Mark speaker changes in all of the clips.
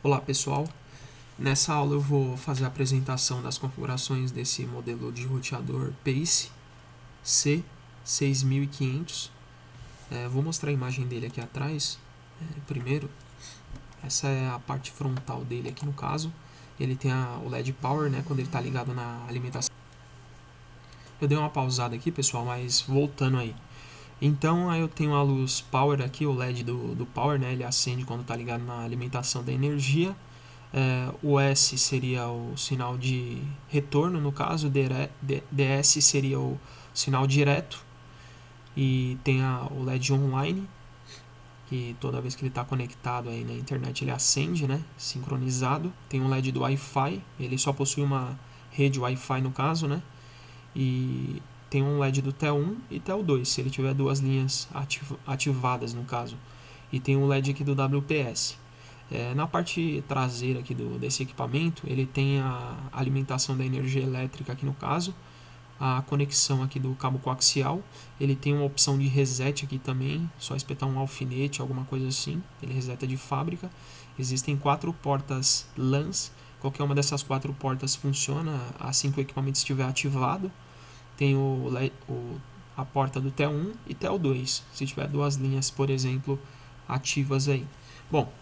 Speaker 1: Olá pessoal, nessa aula eu vou fazer a apresentação das configurações desse modelo de roteador PACE C6500. Vou mostrar a imagem dele aqui atrás. Primeiro, essa é a parte frontal dele aqui no caso. Ele tem o LED Power, né, quando ele está ligado na alimentação. Eu dei uma pausada aqui pessoal, mas voltando aí. Então aí eu tenho a luz Power aqui, o LED do Power, né, ele acende quando está ligado na alimentação da energia. O S seria o sinal de retorno, no caso, DS seria o sinal direto, e tem o LED online, que toda vez que ele está conectado aí na internet ele acende, né, sincronizado. Tem um LED do Wi-Fi, ele só possui uma rede Wi-Fi no caso, né, e tem um LED do TEL1 e TEL2, se ele tiver duas linhas ativadas no caso, e tem um LED aqui do WPS. Na parte traseira aqui desse equipamento, ele tem a alimentação da energia elétrica aqui no caso, a conexão aqui do cabo coaxial, ele tem uma opção de reset aqui também, só espetar um alfinete, alguma coisa assim, ele reseta de fábrica. Existem 4 portas LANs, qualquer uma dessas 4 portas funciona assim que o equipamento estiver ativado. Tem a porta do TEL1 e TEL2, se tiver duas linhas, por exemplo, ativas aí. Bom,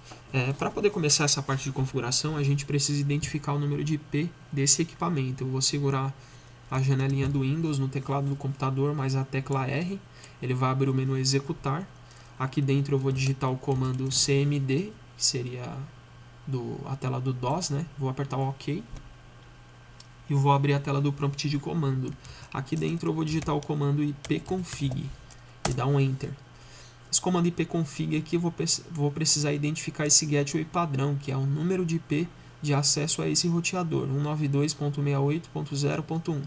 Speaker 1: para poder começar essa parte de configuração, a gente precisa identificar o número de IP desse equipamento. Eu vou segurar a janelinha do Windows no teclado do computador, mais a tecla R, ele vai abrir o menu executar. Aqui dentro eu vou digitar o comando CMD, que seria a tela do DOS, né? Vou apertar o OK e vou abrir a tela do prompt de comando. Aqui dentro eu vou digitar o comando ipconfig e dar um Enter. Esse comando ipconfig aqui eu vou precisar identificar esse gateway padrão, que é o número de IP de acesso a esse roteador, 192.68.0.1.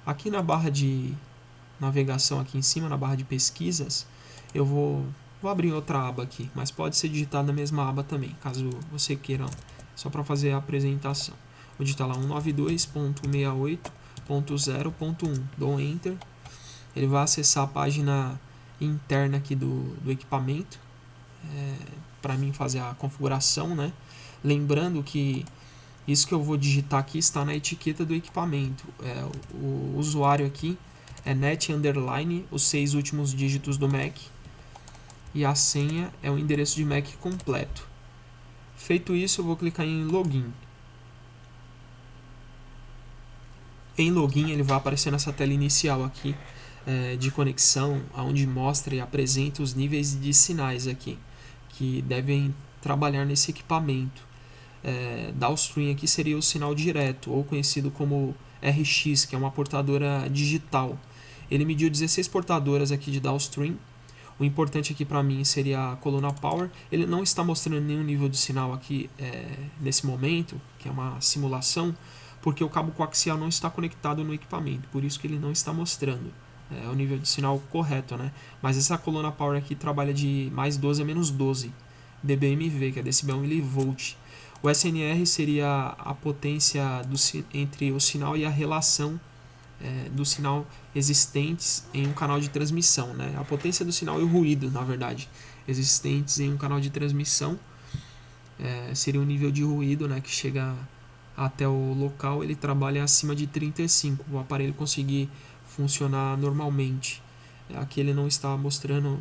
Speaker 1: Aqui na barra de navegação, aqui em cima, na barra de pesquisas, eu vou abrir outra aba aqui, mas pode ser digitado na mesma aba também, caso você queira, só para fazer a apresentação. Vou digitar lá 192.68.0.1, dou Enter, ele vai acessar a página interna aqui do equipamento, para mim fazer a configuração, né? Lembrando que isso que eu vou digitar aqui está na etiqueta do equipamento. O usuário aqui é net underline, os 6 últimos dígitos do MAC, e a senha é o endereço de MAC completo. Feito isso, eu vou clicar em login. Em login ele vai aparecer nessa tela inicial aqui de conexão, onde mostra e apresenta os níveis de sinais aqui que devem trabalhar nesse equipamento. Downstream aqui seria o sinal direto, ou conhecido como RX, que é uma portadora digital. Ele mediu 16 portadoras aqui de downstream. O importante aqui para mim seria a coluna Power. Ele não está mostrando nenhum nível de sinal aqui nesse momento, que é uma simulação, porque o cabo coaxial não está conectado no equipamento, por isso que ele não está mostrando o nível de sinal correto, né? Mas essa coluna Power aqui trabalha de mais 12 a menos 12 dBmV, que é decibel milivolt. O SNR seria a potência entre o sinal e a relação do sinal existentes em um canal de transmissão, né? A potência do sinal e o ruído, na verdade, existentes em um canal de transmissão, seria um nível de ruído, né, que chega até o local. Ele trabalha acima de 35, o aparelho conseguir funcionar normalmente. Aqui ele não está mostrando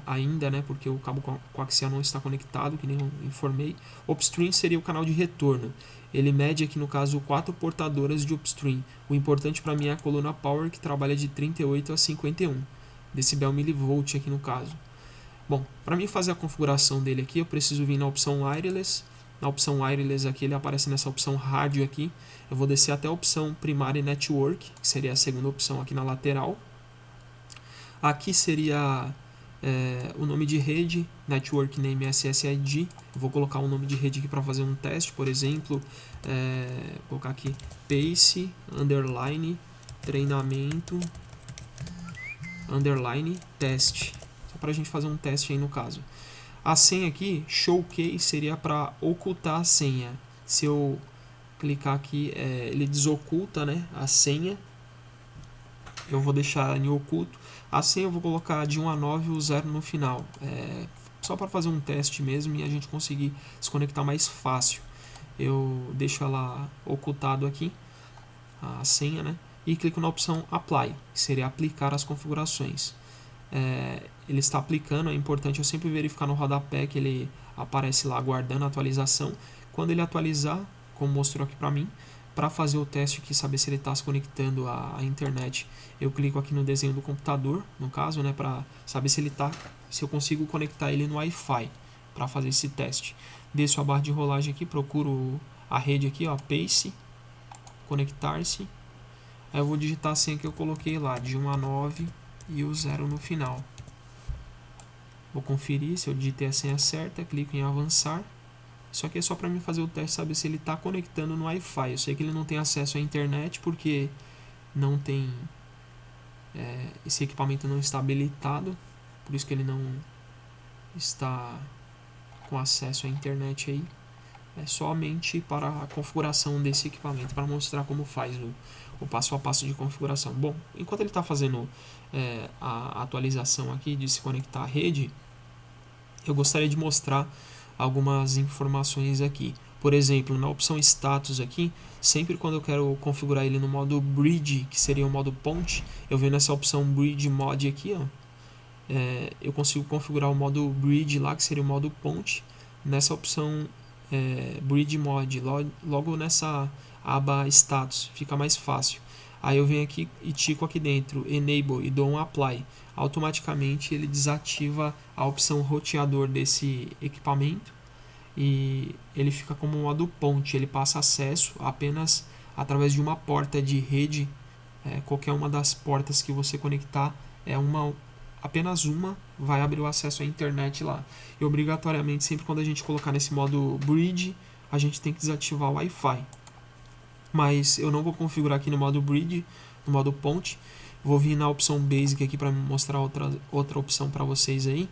Speaker 1: ainda, né, porque o cabo coaxial não está conectado, que nem eu informei. Upstream seria o canal de retorno. Ele mede aqui no caso 4 portadoras de upstream. O importante para mim é a coluna Power, que trabalha de 38 a 51 decibel milivolt aqui no caso. Bom, para mim fazer a configuração dele aqui, eu preciso vir na opção Wireless. Na opção Wireless aqui, ele aparece nessa opção Rádio aqui. Eu vou descer até a opção Primary Network, que seria a segunda opção aqui na lateral. Aqui seria o nome de rede, Network Name SSID. Eu vou colocar um nome de rede aqui para fazer um teste, por exemplo, vou colocar aqui Pace, underline, treinamento, underline, teste. Só para a gente fazer um teste aí no caso. A senha aqui, Showcase, seria para ocultar a senha. Se eu clicar aqui, ele desoculta, né, a senha. Eu vou deixar em oculto. A senha eu vou colocar de 1 a 9 o 0 no final. só para fazer um teste mesmo e a gente conseguir se conectar mais fácil. Eu deixo ela ocultado aqui, a senha, né? E clico na opção Apply, que seria aplicar as configurações. Ele está aplicando, é importante eu sempre verificar no rodapé que ele aparece lá aguardando a atualização. Quando ele atualizar, como mostrou aqui para mim, para fazer o teste aqui, saber se ele está se conectando à internet, eu clico aqui no desenho do computador, no caso, né, para saber se ele tá, se eu consigo conectar ele no Wi-Fi para fazer esse teste. Desço a barra de rolagem aqui, procuro a rede aqui, ó, Pace, conectar-se. Aí eu vou digitar a senha que eu coloquei lá, de 1 a 9 e o 0 no final. Vou conferir se eu digitei a senha certa, clico em avançar. Isso aqui é só para mim fazer o teste, saber se ele está conectando no Wi-Fi. Eu sei que ele não tem acesso à internet porque não tem, esse equipamento não está habilitado, por isso que ele não está com acesso à internet aí. É somente para a configuração desse equipamento, para mostrar como faz o passo a passo de configuração. Bom, enquanto ele está fazendo a atualização aqui de se conectar à rede, eu gostaria de mostrar algumas informações aqui. Por exemplo, na opção status aqui, sempre quando eu quero configurar ele no modo bridge, que seria o modo ponte, eu venho nessa opção bridge mod aqui, ó, eu consigo configurar o modo bridge lá, que seria o modo ponte, nessa opção bridge mod, logo nessa aba status, fica mais fácil. Aí eu venho aqui e tico aqui dentro enable e dou um apply. Automaticamente ele desativa a opção roteador desse equipamento e ele fica como modo ponte. Ele passa acesso apenas através de uma porta de rede. Qualquer uma das portas que você conectar apenas uma vai abrir o acesso à internet lá. E obrigatoriamente, sempre quando a gente colocar nesse modo bridge, a gente tem que desativar o Wi-Fi. Mas eu não vou configurar aqui no modo bridge, no modo ponte. Vou vir na opção basic aqui para mostrar outra opção para vocês aí.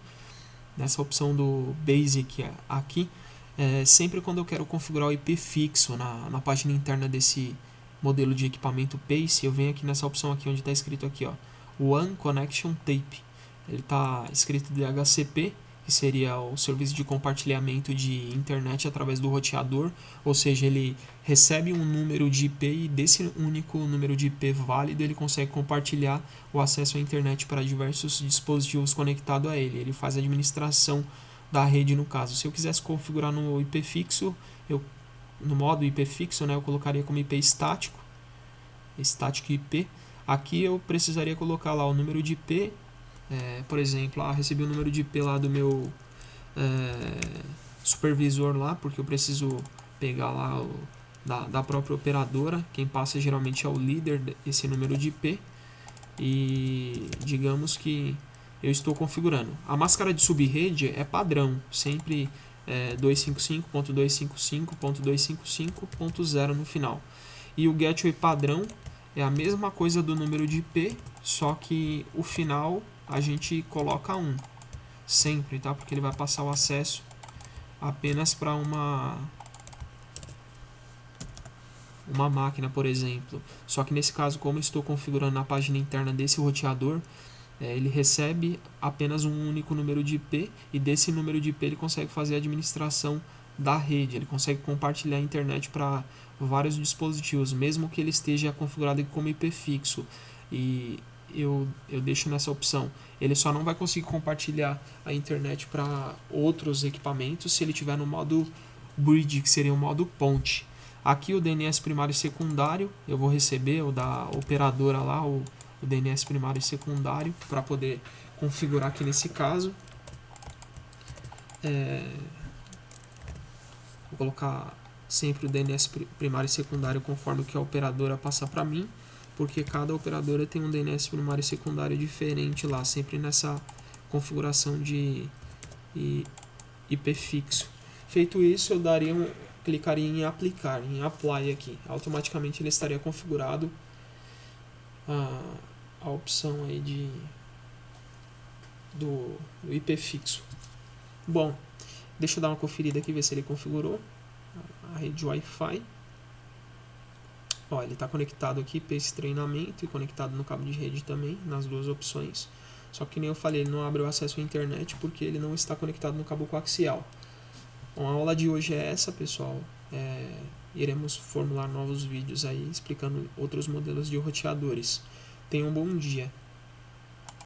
Speaker 1: Nessa opção do basic aqui, sempre quando eu quero configurar o IP fixo na página interna desse modelo de equipamento Pace, eu venho aqui nessa opção aqui onde está escrito aqui, ó, One Connection Tape. Ele está escrito DHCP, que seria o serviço de compartilhamento de internet através do roteador, ou seja, ele recebe um número de IP e desse único número de IP válido ele consegue compartilhar o acesso à internet para diversos dispositivos conectados a ele. Ele faz a administração da rede no caso. Se eu quisesse configurar no IP fixo, no modo IP fixo, né, eu colocaria como IP estático IP. Aqui eu precisaria colocar lá o número de IP. Por exemplo, recebi o número de IP lá do meu supervisor lá, porque eu preciso pegar lá da própria operadora. Quem passa geralmente é o líder esse número de IP. E digamos que eu estou configurando. A máscara de subrede é padrão, sempre 255.255.255.0 no final. E o gateway padrão é a mesma coisa do número de IP, só que o final a gente coloca 1 sempre, tá? Porque ele vai passar o acesso apenas para uma máquina, por exemplo. Só que nesse caso, como eu estou configurando na página interna desse roteador, ele recebe apenas um único número de IP e desse número de IP ele consegue fazer a administração da rede, ele consegue compartilhar a internet para vários dispositivos, mesmo que ele esteja configurado como IP fixo. E eu deixo nessa opção. Ele só não vai conseguir compartilhar a internet para outros equipamentos se ele estiver no modo bridge, que seria o modo ponte. Aqui o DNS primário e secundário, eu vou receber o da operadora lá, o DNS primário e secundário, para poder configurar aqui nesse caso. Vou colocar sempre o DNS primário e secundário conforme que a operadora passa para mim, porque cada operadora tem um DNS primário e secundário diferente lá, sempre nessa configuração de IP fixo. Feito isso, eu clicaria em aplicar, em apply aqui. Automaticamente ele estaria configurado a opção aí do IP fixo. Bom, deixa eu dar uma conferida aqui, ver se ele configurou a rede Wi-Fi. Ó, ele está conectado aqui para esse treinamento e conectado no cabo de rede também, nas duas opções. Só que nem eu falei, ele não abre o acesso à internet porque ele não está conectado no cabo coaxial. Bom, a aula de hoje é essa, pessoal. Iremos formular novos vídeos aí explicando outros modelos de roteadores. Tenham um bom dia.